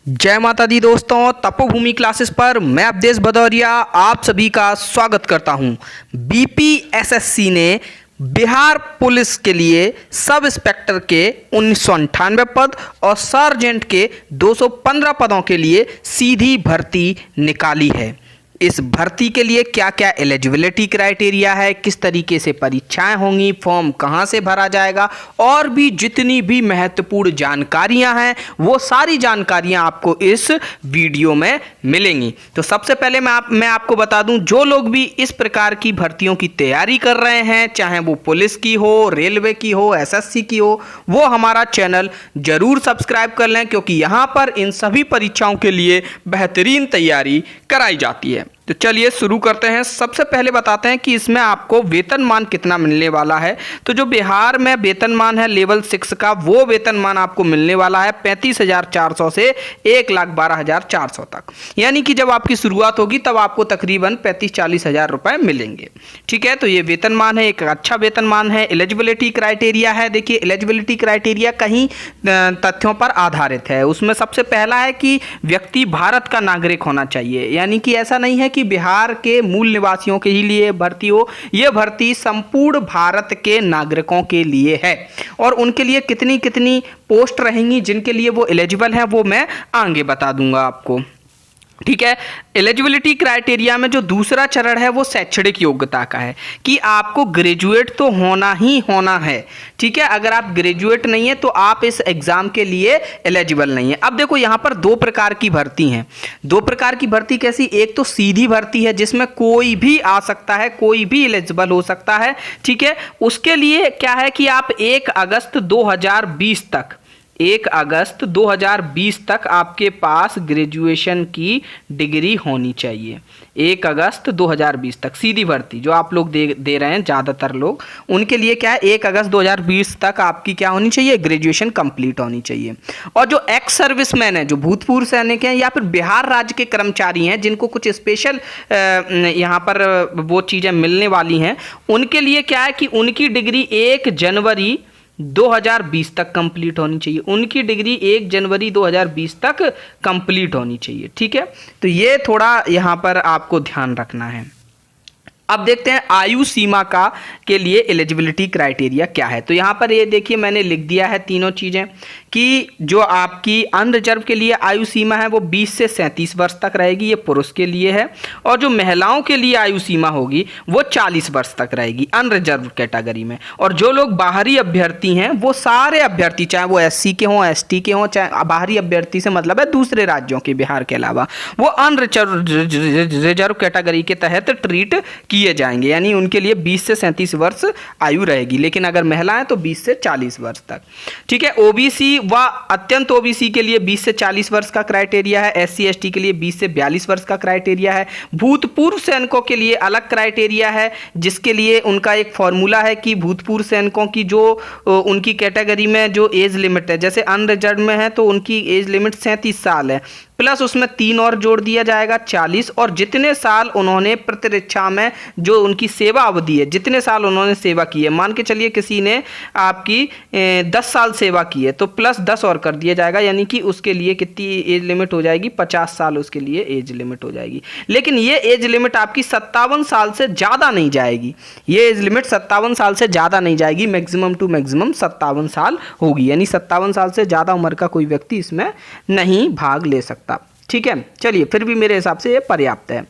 जय माता दी दोस्तों, तपोभूमि क्लासेस पर मैं अवधेश भदौरिया आप सभी का स्वागत करता हूं। बीपीएसएससी ने बिहार पुलिस के लिए सब इंस्पेक्टर के 1998 पद और सार्जेंट के 215 पदों के लिए सीधी भर्ती निकाली है। इस भर्ती के लिए क्या क्या एलिजिबिलिटी क्राइटेरिया है, किस तरीके से परीक्षाएं होंगी, फॉर्म कहां से भरा जाएगा और भी जितनी भी महत्वपूर्ण जानकारियां हैं वो सारी जानकारियां आपको इस वीडियो में मिलेंगी। तो सबसे पहले मैं आपको बता दूं, जो लोग भी इस प्रकार की भर्तियों की तैयारी कर रहे हैं, चाहे वो पुलिस की हो, रेलवे की हो, एसएससी की हो, वो हमारा चैनल जरूर सब्सक्राइब कर लें, क्योंकि यहां पर इन सभी परीक्षाओं के लिए बेहतरीन तैयारी कराई जाती है। तो चलिए शुरू करते हैं। सबसे पहले बताते हैं कि इसमें आपको वेतनमान कितना मिलने वाला है। तो जो बिहार में वेतनमान है लेवल 6 का, वो वेतनमान आपको मिलने वाला है 35,400 से 1,12,400 तक। यानी कि जब आपकी शुरुआत होगी तब आपको तकरीबन 35-40 हज़ार रुपये मिलेंगे। ठीक है, तो ये वेतनमान है, एक अच्छा वेतनमान है। एलिजिबिलिटी क्राइटेरिया है, देखिए एलिजिबिलिटी क्राइटेरिया कहीं तथ्यों पर आधारित है। उसमें सबसे पहला है कि व्यक्ति भारत का नागरिक होना चाहिए। यानी कि ऐसा नहीं है कि बिहार के मूल निवासियों के ही लिए भर्ती हो, यह भर्ती संपूर्ण भारत के नागरिकों के लिए है। और उनके लिए कितनी कितनी पोस्ट रहेंगी जिनके लिए वो एलिजिबल हैं वो मैं आगे बता दूंगा आपको। ठीक है, एलिजिबिलिटी क्राइटेरिया में जो दूसरा चरण है वो शैक्षणिक योग्यता का है कि आपको ग्रेजुएट तो होना ही होना है। ठीक है, अगर आप ग्रेजुएट नहीं है तो आप इस एग्जाम के लिए एलिजिबल नहीं है। अब देखो यहाँ पर दो प्रकार की भर्ती हैं। दो प्रकार की भर्ती कैसी? एक तो सीधी भर्ती है जिसमें कोई भी आ सकता है, कोई भी एलिजिबल हो सकता है। ठीक है, उसके लिए क्या है कि आप 1 अगस्त 2020 तक 1 अगस्त 2020 तक आपके पास ग्रेजुएशन की डिग्री होनी चाहिए। 1 अगस्त 2020 तक सीधी भर्ती जो आप लोग दे रहे हैं ज़्यादातर लोग, उनके लिए क्या है 1 अगस्त 2020 तक आपकी क्या होनी चाहिए? ग्रेजुएशन कंप्लीट होनी चाहिए। और जो एक्स सर्विसमैन है, जो भूतपूर्व सैनिक हैं या फिर बिहार राज्य के कर्मचारी हैं जिनको कुछ स्पेशल यहाँ पर वो चीज़ें मिलने वाली हैं, उनके लिए क्या है कि उनकी डिग्री 1 जनवरी 2020 तक कंप्लीट होनी चाहिए। उनकी डिग्री 1 जनवरी 2020 तक कंप्लीट होनी चाहिए। ठीक है, तो ये थोड़ा यहाँ पर आपको ध्यान रखना है। अब देखते हैं आयु सीमा का के लिए एलिजिबिलिटी क्राइटेरिया क्या है। तो यहाँ पर ये देखिए मैंने लिख दिया है तीनों चीज़ें कि जो आपकी अनरिजर्व के लिए आयु सीमा है वो 20 से 37 वर्ष तक रहेगी, ये पुरुष के लिए है। और जो महिलाओं के लिए आयु सीमा होगी वो 40 वर्ष तक रहेगी अनरिजर्व कैटेगरी में। और जो लोग बाहरी अभ्यर्थी हैं वो सारे अभ्यर्थी, चाहे वो SC के हों, ST के हों, चाहे बाहरी अभ्यर्थी से मतलब है दूसरे राज्यों के बिहार के अलावा, वो अनरिजर्व कैटेगरी के तहत ट्रीट किए जाएंगे। यानी उनके लिए 20 से 37 वर्ष आयु रहेगी, लेकिन अगर महिलाएं तो 20 से 40 वर्ष तक। ठीक है, OBC व अत्यंत OBC के लिए 20 से 40 वर्ष का क्राइटेरिया है। SC ST के लिए 20 से 42 वर्ष का क्राइटेरिया है। भूतपूर्व सैनिकों के लिए अलग क्राइटेरिया है, जिसके लिए उनका एक फॉर्मूला है कि भूतपूर्व सैनिकों की जो उनकी कैटेगरी में जो एज लिमिट है, जैसे अनरिजर्व में है तो उनकी एज लिमिट 37 साल है, प्लस उसमें 3 और जोड़ दिया जाएगा 40। और जितने साल उन्होंने प्रतिरक्षा में जो उनकी सेवा अवधि है, जितने साल उन्होंने सेवा की है, मान के चलिए किसी ने आपकी 10 साल सेवा की है तो प्लस 10 और कर दिया जाएगा, यानी कि उसके लिए कितनी एज लिमिट हो जाएगी? 50 साल उसके लिए एज लिमिट हो जाएगी। लेकिन ये एज लिमिट आपकी 57 साल से ज़्यादा नहीं जाएगी। ये एज लिमिट 57 साल से ज़्यादा नहीं जाएगी, मैक्सिमम टू मैक्सिमम 57 साल होगी। यानी 57 साल से ज़्यादा उम्र का कोई व्यक्ति इसमें नहीं भाग ले सकता। ठीक है, चलिए फिर भी मेरे हिसाब से ये पर्याप्त है।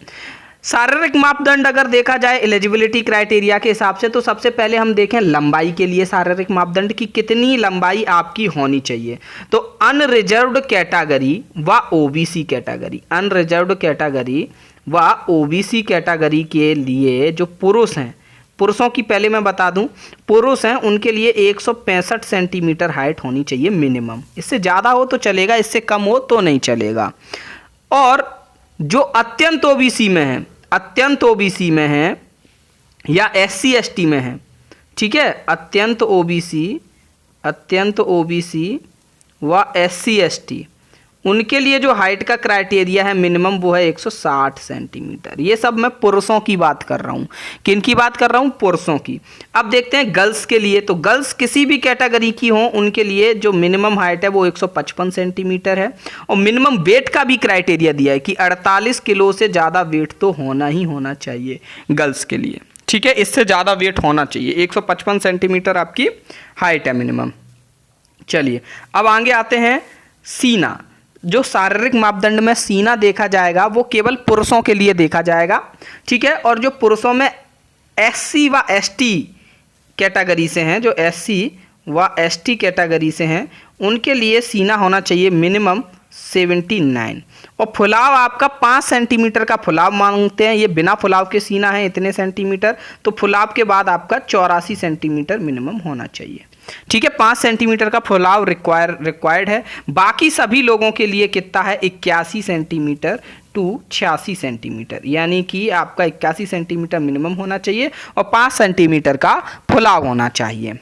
शारीरिक मापदंड अगर देखा जाए एलिजिबिलिटी क्राइटेरिया के हिसाब से, तो सबसे पहले हम देखें लंबाई के लिए शारीरिक मापदंड की कितनी लंबाई आपकी होनी चाहिए। तो अनरिजर्व्ड कैटेगरी व OBC कैटेगरी, अनरिजर्व्ड कैटेगरी व OBC कैटेगरी के लिए जो पुरुष हैं, पुरुषों की पहले मैं बता दूं, पुरुष हैं उनके लिए 165 सेंटीमीटर हाइट होनी चाहिए मिनिमम। इससे ज़्यादा हो तो चलेगा, इससे कम हो तो नहीं चलेगा। और जो अत्यंत OBC में है, अत्यंत OBC में है या SC ST में है, ठीक है, अत्यंत OBC व SC ST, उनके लिए जो हाइट का क्राइटेरिया है मिनिमम वो है 160 सेंटीमीटर। ये सब मैं पुरुषों की बात कर रहा हूँ। किन की बात कर रहा हूँ? पुरुषों की। अब देखते हैं गर्ल्स के लिए। तो गर्ल्स किसी भी कैटेगरी की हो उनके लिए जो मिनिमम हाइट है वो 155 सेंटीमीटर है। और मिनिमम वेट का भी क्राइटेरिया दिया है कि 48 किलो से ज़्यादा वेट तो होना ही होना चाहिए गर्ल्स के लिए। ठीक है, इससे ज़्यादा वेट होना चाहिए। 155 सेंटीमीटर आपकी हाइट है मिनिमम। चलिए अब आगे आते हैं सीना। जो शारीरिक मापदंड में सीना देखा जाएगा वो केवल पुरुषों के लिए देखा जाएगा। ठीक है, और जो पुरुषों में एससी व एसटी कैटेगरी से हैं, जो एससी व एसटी कैटेगरी से हैं उनके लिए सीना होना चाहिए मिनिमम 79। और फुलाव आपका 5 सेंटीमीटर का फुलाव मांगते हैं। ये बिना फुलाव के सीना है इतने सेंटीमीटर, तो फुलाव के बाद आपका 84 सेंटीमीटर मिनिमम होना चाहिए। ठीक है, 5 सेंटीमीटर का फुलाव रिक्वायर्ड है। बाकी सभी लोगों के लिए कितना है? 81 सेंटीमीटर टू 86 सेंटीमीटर, यानी कि आपका 81 सेंटीमीटर मिनिमम होना चाहिए और 5 सेंटीमीटर का फुलाव होना चाहिए।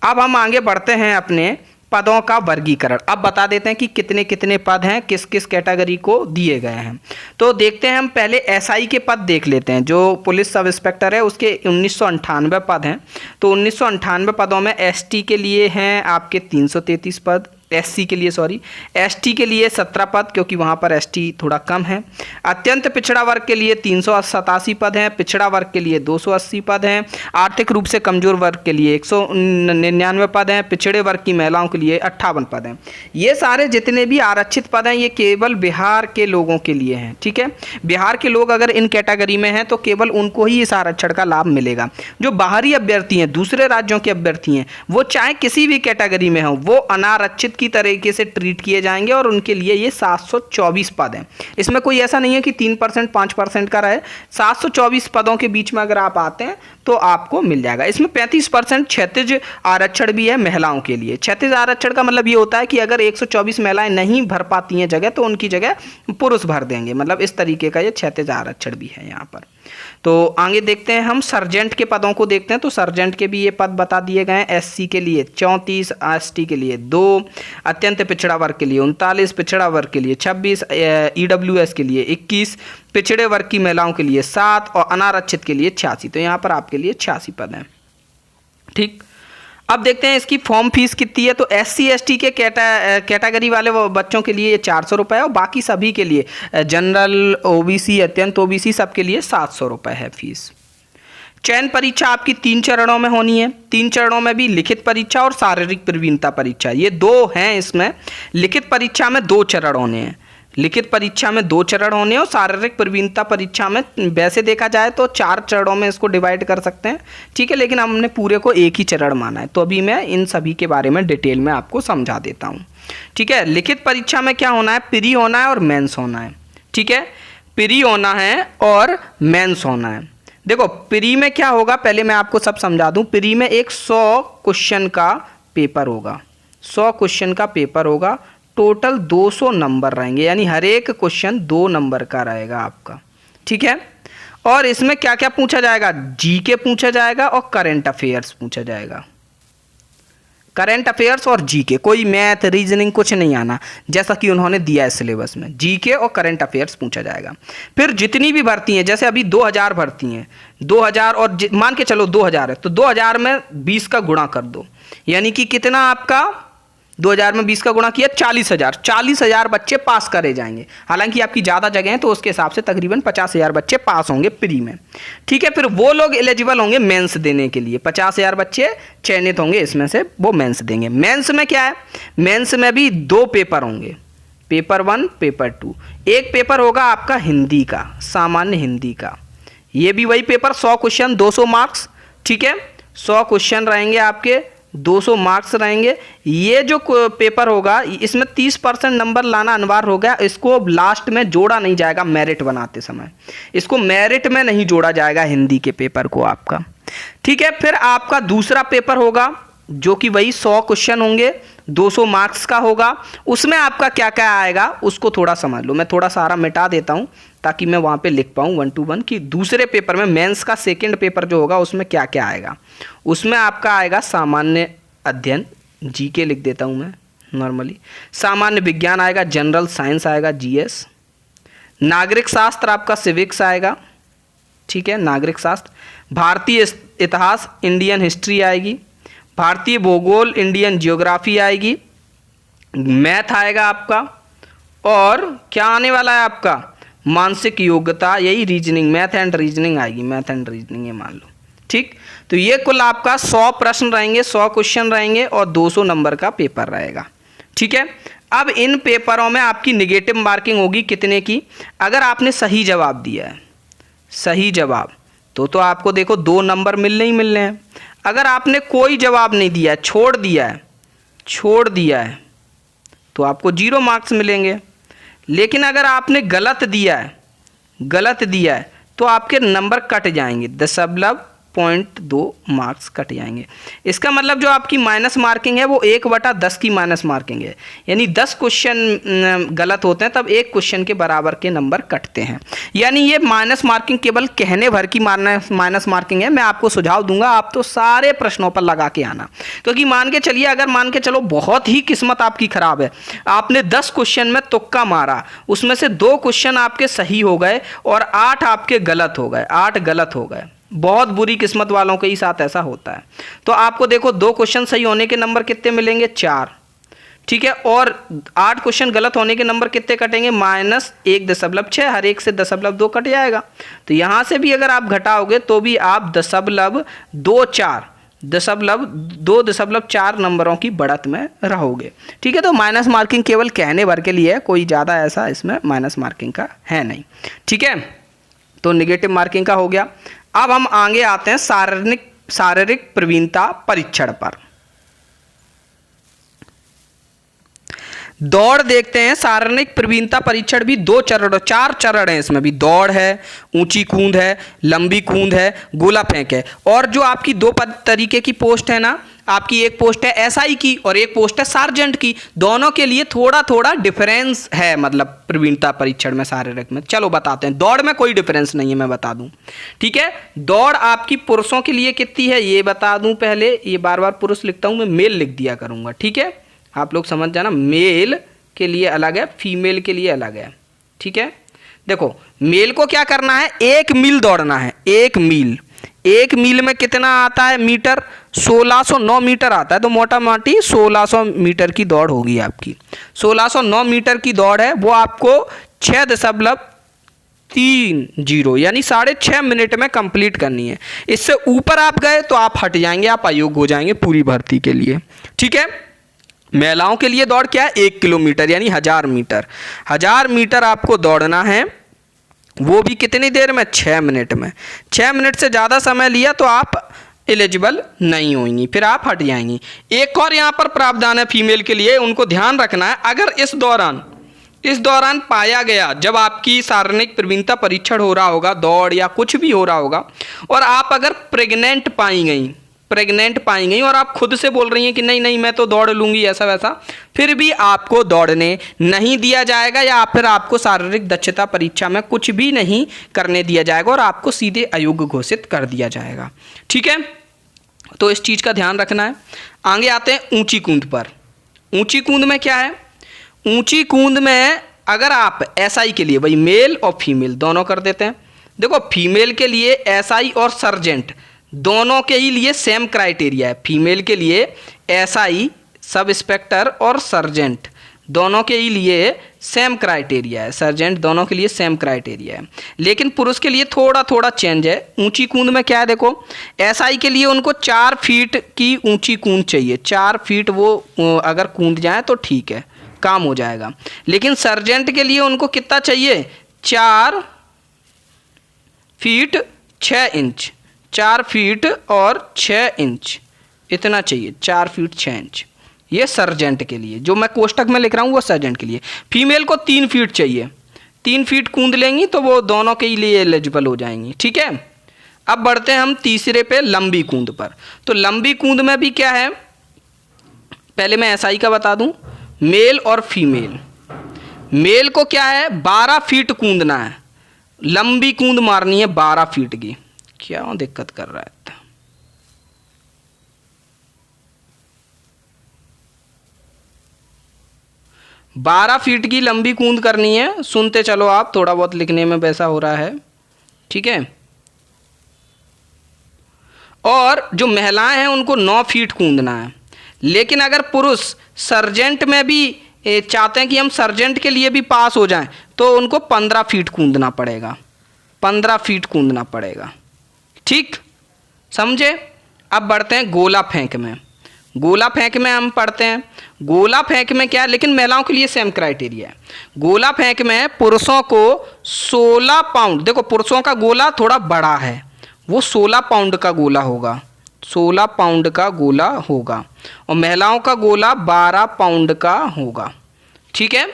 अब हम आगे बढ़ते हैं अपने पदों का वर्गीकरण। अब बता देते हैं कि कितने कितने पद हैं, किस किस कैटेगरी को दिए गए हैं। तो देखते हैं हम पहले एसआई के पद देख लेते हैं। जो पुलिस सब इंस्पेक्टर है उसके 1998 पद हैं। तो 1998 पदों में एसटी के लिए हैं आपके 333 पद, एससी के लिए एसटी के लिए 17 पद, क्योंकि वहाँ पर एसटी थोड़ा कम है। अत्यंत पिछड़ा वर्ग के लिए 387 पद हैं, पिछड़ा वर्ग के लिए 280 पद हैं, आर्थिक रूप से कमजोर वर्ग के लिए 199 पद हैं, पिछड़े वर्ग की महिलाओं के लिए 58 पद हैं। ये सारे जितने भी आरक्षित पद हैं ये केवल बिहार के लोगों के लिए हैं। ठीक है, बिहार के लोग अगर इन कैटेगरी में हैं तो केवल उनको ही इस आरक्षण का लाभ मिलेगा। जो बाहरी अभ्यर्थी हैं, दूसरे राज्यों के अभ्यर्थी हैं, वो चाहे किसी भी कैटेगरी में हो वो अनारक्षित की तरीके से ट्रीट किए जाएंगे और उनके लिए ये 724 पद हैं। इसमें कोई ऐसा नहीं है कि 3% 5% का रहे। 724 पदों के बीच में अगर आप आते हैं तो आपको मिल जाएगा। इसमें 35% क्षैतिज आरक्षण भी है महिलाओं के लिए। क्षैतिज आरक्षण का मतलब ये होता है कि अगर 124 महिलाएं नहीं भर पाती हैं जगह तो उनकी जगह पुरुष भर देंगे, मतलब इस तरीके का ये क्षैतिज आरक्षण भी है यहाँ पर। तो आगे देखते हैं हम सर्जेंट के पदों को देखते हैं। तो सर्जेंट के भी ये पद बता दिए गए हैं। एससी के लिए 34, एसटी के लिए 2, अत्यंत पिछड़ा वर्ग के लिए 39, पिछड़ा वर्ग के लिए 26, ईडब्ल्यूएस के लिए 21, पिछड़े वर्ग की महिलाओं के लिए 7 और अनारक्षित के लिए 86। तो यहाँ पर आपके लिए 86 पद हैं। ठीक, अब देखते हैं इसकी फॉर्म फीस कितनी है। तो एससी एसटी के कैटेगरी वाले वो बच्चों के लिए 400 रुपये और बाकी सभी के लिए जनरल, ओबीसी, अत्यंत ओबीसी सबके लिए 700 रुपये है फीस। चयन परीक्षा आपकी 3 चरणों में होनी है। 3 चरणों में भी लिखित परीक्षा और शारीरिक प्रवीणता परीक्षा, ये 2 हैं इसमें। लिखित परीक्षा में 2 चरण होने हैं। लिखित परीक्षा में 2 चरण होने और शारीरिक प्रवीणता परीक्षा में वैसे देखा जाए तो 4 चरणों में इसको डिवाइड कर सकते हैं। ठीक है, लेकिन हमने पूरे को एक ही चरण माना है। तो अभी मैं इन सभी के बारे में डिटेल में आपको समझा देता हूँ। ठीक है, लिखित परीक्षा में क्या होना है? प्री होना है और मेंस होना है। ठीक है, प्री होना है और मेंस होना है। देखो प्री में क्या होगा, पहले मैं आपको सब समझा दूँ। प्री में एक 100 क्वेश्चन का पेपर होगा। 100 क्वेश्चन का पेपर होगा। टोटल 200 नंबर रहेंगे, यानी हर एक क्वेश्चन 2 नंबर का रहेगा आपका। ठीक है, और इसमें क्या क्या पूछा जाएगा? जीके पूछा जाएगा और करंट अफेयर्स पूछा जाएगा। करंट अफेयर्स और जीके, कोई मैथ रीजनिंग कुछ नहीं आना, जैसा कि उन्होंने दिया है सिलेबस में। जीके और करंट अफेयर्स पूछा जाएगा। फिर जितनी भी भर्ती हैं, जैसे अभी 2000 भर्ती हैं, 2000 और मान के चलो 2000 है तो 2000 में 20 का गुणा कर दो, यानी कि कितना आपका 2000 में 20 का गुणा किया 40,000। 40,000 बच्चे पास करे जाएंगे। हालांकि आपकी ज़्यादा जगह है तो उसके हिसाब से तकरीबन 50,000 बच्चे पास होंगे प्री में। ठीक है, फिर वो लोग एलिजिबल होंगे मेंस देने के लिए। 50,000 बच्चे चयनित होंगे, इसमें से वो मेंस देंगे। मेंस में क्या है? मेंस में भी 2 पेपर होंगे, पेपर 1 पेपर 2। एक पेपर होगा आपका हिंदी का, सामान्य हिंदी का। ये भी वही पेपर, 100 क्वेश्चन 200 मार्क्स। ठीक है, 100 क्वेश्चन रहेंगे आपके, 200 मार्क्स रहेंगे। ये जो पेपर होगा इसमें 30% नंबर लाना अनिवार्य हो गया। इसको लास्ट में जोड़ा नहीं जाएगा मेरिट बनाते समय, इसको मेरिट में नहीं जोड़ा जाएगा हिंदी के पेपर को आपका। ठीक है, फिर आपका दूसरा पेपर होगा जो कि वही 100 क्वेश्चन होंगे, 200 मार्क्स का होगा। उसमें आपका क्या क्या आएगा उसको थोड़ा समझ लो। मैं थोड़ा सारा मिटा देता हूँ ताकि मैं वहाँ पे लिख पाऊँ 1 to 1 कि दूसरे पेपर में मेंस का सेकंड पेपर जो होगा उसमें क्या क्या आएगा। उसमें आपका आएगा सामान्य अध्ययन, जीके लिख देता हूँ मैं, नॉर्मली। सामान्य विज्ञान आएगा, जनरल साइंस आएगा, जीएस। नागरिक शास्त्र आपका सिविक्स आएगा, ठीक है, नागरिक शास्त्र। भारतीय इतिहास, इंडियन हिस्ट्री आएगी। भारतीय भूगोल, इंडियन जियोग्राफी आएगी। मैथ आएगा आपका, और क्या आने वाला है आपका, मानसिक योग्यता, यही रीजनिंग, मैथ एंड रीजनिंग आएगी, मैथ एंड रीजनिंग ये मान लो, ठीक। तो ये कुल आपका 100 प्रश्न रहेंगे, 100 क्वेश्चन रहेंगे और 200 नंबर का पेपर रहेगा, ठीक है। अब इन पेपरों में आपकी निगेटिव मार्किंग होगी कितने की, अगर आपने सही जवाब दिया है, सही जवाब, तो आपको देखो 2 नंबर मिलने ही मिलने हैं। अगर आपने कोई जवाब नहीं दिया है, छोड़ दिया है तो आपको 0 मार्क्स मिलेंगे। लेकिन अगर आपने गलत दिया है तो आपके नंबर कट जाएंगे, 0.2 मार्क्स कट जाएंगे। इसका मतलब जो आपकी माइनस मार्किंग है वो 1/10 की माइनस मार्किंग है, यानी 10 क्वेश्चन गलत होते हैं तब 1 क्वेश्चन के बराबर के नंबर कटते हैं। यानी ये माइनस मार्किंग केवल कहने भर की माइनस मार्किंग है। मैं आपको सुझाव दूंगा, आप तो सारे प्रश्नों पर लगा के आना, क्योंकि मान के चलिए, अगर मान के चलो बहुत ही किस्मत आपकी खराब है, आपने 10 क्वेश्चन में तुक्का मारा, उसमें से 2 क्वेश्चन आपके सही हो गए और 8 आपके गलत हो गए, 8 गलत हो गए। बहुत बुरी किस्मत वालों के ही साथ ऐसा होता है। तो आपको देखो 2 क्वेश्चन सही होने के नंबर कितने मिलेंगे, 4, ठीक है, और 8 क्वेश्चन गलत होने के नंबर कितने कटेंगे, -1.6, हर एक से 0.2 कट जाएगा। तो यहाँ से भी अगर आप घटाओगे तो भी आप 2.4 नंबरों की बढ़त में रहोगे, ठीक है। तो माइनस मार्किंग केवल कहने भर के लिए है, कोई ज़्यादा ऐसा इसमें माइनस मार्किंग का है नहीं, ठीक है। तो निगेटिव मार्किंग का हो गया। अब हम आगे आते हैं शारीरिक प्रवीणता परीक्षण पर। दौड़ देखते हैं। शारीरिक प्रवीणता परीक्षण भी 4 चरण है, इसमें भी दौड़ है, ऊंची कूद है, लंबी कूद है, गोला फेंक है। और जो आपकी 2 तरीके की पोस्ट है ना, आपकी एक पोस्ट है एसआई की और एक पोस्ट है सार्जेंट की। दोनों के लिए थोड़ा थोड़ा डिफरेंस है, मतलब प्रवीणता परीक्षण में, शारीरिक में। चलो बताते हैं। दौड़ में कोई डिफरेंस नहीं है, मैं बता दूं, ठीक है। दौड़ आपकी पुरुषों के लिए कितनी है ये बता दूं पहले, ये बार बार पुरुष लिखता हूं मैं, मेल लिख दिया करूंगा, ठीक है। आप लोग समझ जाना, मेल के लिए अलग है, फीमेल के लिए अलग है, ठीक है। देखो मेल को क्या करना है, 1 मील दौड़ना है, 1 मील। 1 मील में कितना आता है मीटर, 1609 मीटर आता है। तो मोटा मोटी 1600 मीटर की दौड़ होगी आपकी। 1609 मीटर की दौड़ है, वो आपको 6.30 यानी 6.5 मिनट में कंप्लीट करनी है। इससे ऊपर आप गए तो आप हट जाएंगे, आप अयोग्य हो जाएंगे पूरी भर्ती के लिए, ठीक है। महिलाओं के लिए दौड़ क्या है, 1 किलोमीटर यानी 1000 मीटर। 1000 मीटर आपको दौड़ना है, वो भी कितनी देर में, 6 मिनट में। 6 मिनट से ज़्यादा समय लिया तो आप एलिजिबल नहीं होंगी, फिर आप हट जाएंगी। एक और यहाँ पर प्रावधान है फीमेल के लिए, उनको ध्यान रखना है। अगर इस दौरान पाया गया, जब आपकी शारीरिक प्रवीणता परीक्षण हो रहा होगा, दौड़ या कुछ भी हो रहा होगा, और आप अगर प्रेग्नेंट पाई गई और आप खुद से बोल रही हैं कि नहीं नहीं मैं तो दौड़ लूंगी ऐसा वैसा, फिर भी आपको दौड़ने नहीं दिया जाएगा, या फिर आपको शारीरिक दक्षता परीक्षा में कुछ भी नहीं करने दिया जाएगा और आपको सीधे अयोग्य घोषित कर दिया जाएगा, ठीक है। तो इस चीज़ का ध्यान रखना है। आगे आते हैं ऊंची कूद पर। ऊंची कूद में क्या है, ऊंची कूद में अगर आप एसआई के लिए, भाई मेल और फीमेल दोनों कर देते हैं। देखो फीमेल के लिए एसआई और सर्जेंट दोनों के ही लिए सेम क्राइटेरिया है। फीमेल के लिए एसआई, सब इंस्पेक्टर और सर्जेंट दोनों के ही लिए सेम क्राइटेरिया है, सर्जेंट दोनों के लिए सेम क्राइटेरिया है। लेकिन पुरुष के लिए थोड़ा थोड़ा चेंज है। ऊंची कूद में क्या है, देखो एसआई के लिए उनको 4 फीट की ऊंची कूद चाहिए। 4 फीट वो अगर कूद जाए तो ठीक है, काम हो जाएगा। लेकिन सर्जेंट के लिए उनको कितना चाहिए, 4 फीट 6 इंच, 4 फीट और 6 इंच इतना चाहिए, 4 फीट 6 इंच। ये सर्जेंट के लिए, जो मैं कोष्टक में लिख रहा हूँ वो सर्जेंट के लिए। फीमेल को 3 फीट चाहिए, 3 फीट कूद लेंगी तो वो दोनों के लिए एलिजिबल हो जाएंगी, ठीक है। अब बढ़ते हैं हम तीसरे पे, लंबी कूद पर। तो लंबी कूद में भी क्या है, पहले मैं एसआई का बता दूं, मेल और फीमेल। मेल को क्या है, 12 फीट कूदना है, लंबी कूद मारनी है 12 फीट की। क्या दिक्कत कर रहा है, 12 फीट की लंबी कूंद करनी है। सुनते चलो आप, थोड़ा बहुत लिखने में वैसा हो रहा है, ठीक है। और जो महिलाएं हैं उनको 9 फीट कूदना है। लेकिन अगर पुरुष सर्जेंट में भी चाहते हैं कि हम सर्जेंट के लिए भी पास हो जाएं, तो उनको 15 फीट कूदना पड़ेगा, 15 फीट कूदना पड़ेगा, ठीक, समझे। अब बढ़ते हैं गोला फेंक में। गोला फेंक में हम पढ़ते हैं, गोला फेंक में क्या है, लेकिन महिलाओं के लिए सेम क्राइटेरिया है। गोला फेंक में पुरुषों को 16 पाउंड, देखो पुरुषों का गोला थोड़ा बड़ा है, वो 16 पाउंड का गोला होगा, 16 पाउंड का गोला होगा, और महिलाओं का गोला 12 पाउंड का होगा, ठीक है।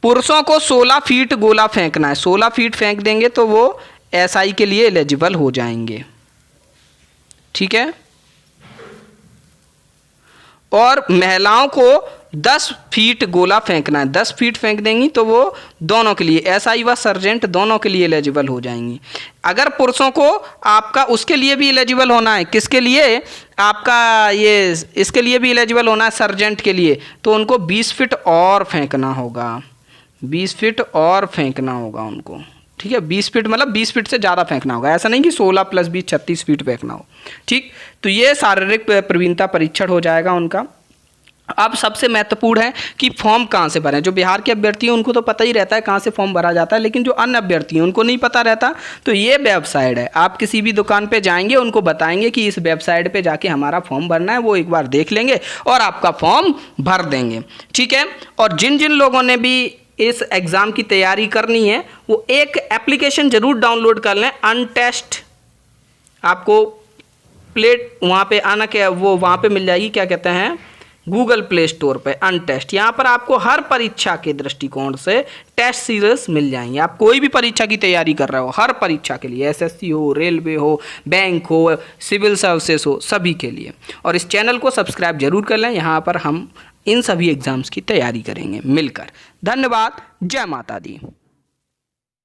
पुरुषों को 16 फीट गोला फेंकना है, 16 फीट फेंक देंगे तो वो एसआई के लिए एलिजिबल हो जाएंगे, ठीक है। और महिलाओं को 10 फीट गोला फेंकना है, 10 फीट फेंक देंगी तो वो दोनों के लिए, एसआई व सर्जेंट दोनों के लिए एलिजिबल हो जाएंगी। अगर पुरुषों को आपका उसके लिए भी एलिजिबल होना है, किसके लिए, आपका ये इसके लिए भी एलिजिबल होना है सर्जेंट के लिए, तो उनको 20 फीट और फेंकना होगा, 20 फीट और फेंकना होगा उनको, ठीक है। 20 फीट मतलब 20 फीट से ज़्यादा फेंकना होगा, ऐसा नहीं कि 16 + 20 36 फीट फेंकना हो, ठीक। तो ये शारीरिक प्रवीणता परीक्षण हो जाएगा उनका। अब सबसे महत्वपूर्ण है कि फॉर्म कहाँ से भरें। जो बिहार के अभ्यर्थी हैं उनको तो पता ही रहता है कहाँ से फॉर्म भरा जाता है, लेकिन जो अन्य अभ्यर्थी हैं उनको नहीं पता रहता। तो ये वेबसाइट है, आप किसी भी दुकान पे जाएंगे उनको बताएंगे कि इस वेबसाइट पे जाके हमारा फॉर्म भरना है, वो एक बार देख लेंगे और आपका फॉर्म भर देंगे, ठीक है। और जिन जिन लोगों ने भी इस एग्ज़ाम की तैयारी करनी है वो एक एप्लीकेशन ज़रूर डाउनलोड कर लें, अनटेस्ट। आपको प्लेट वहाँ पे आना, क्या वो वहाँ पे मिल जाएगी, क्या कहते हैं, गूगल प्ले स्टोर पे अनटेस्ट। यहाँ पर आपको हर परीक्षा के दृष्टिकोण से टेस्ट सीरीज मिल जाएंगे। आप कोई भी परीक्षा की तैयारी कर रहे हो, हर परीक्षा के लिए, एसएससी हो, रेलवे हो, बैंक हो, सिविल सर्विसेज हो, सभी के लिए। और इस चैनल को सब्सक्राइब जरूर कर लें, यहाँ पर हम इन सभी एग्ज़ाम्स की तैयारी करेंगे मिलकर। धन्यवाद, जय माता दी।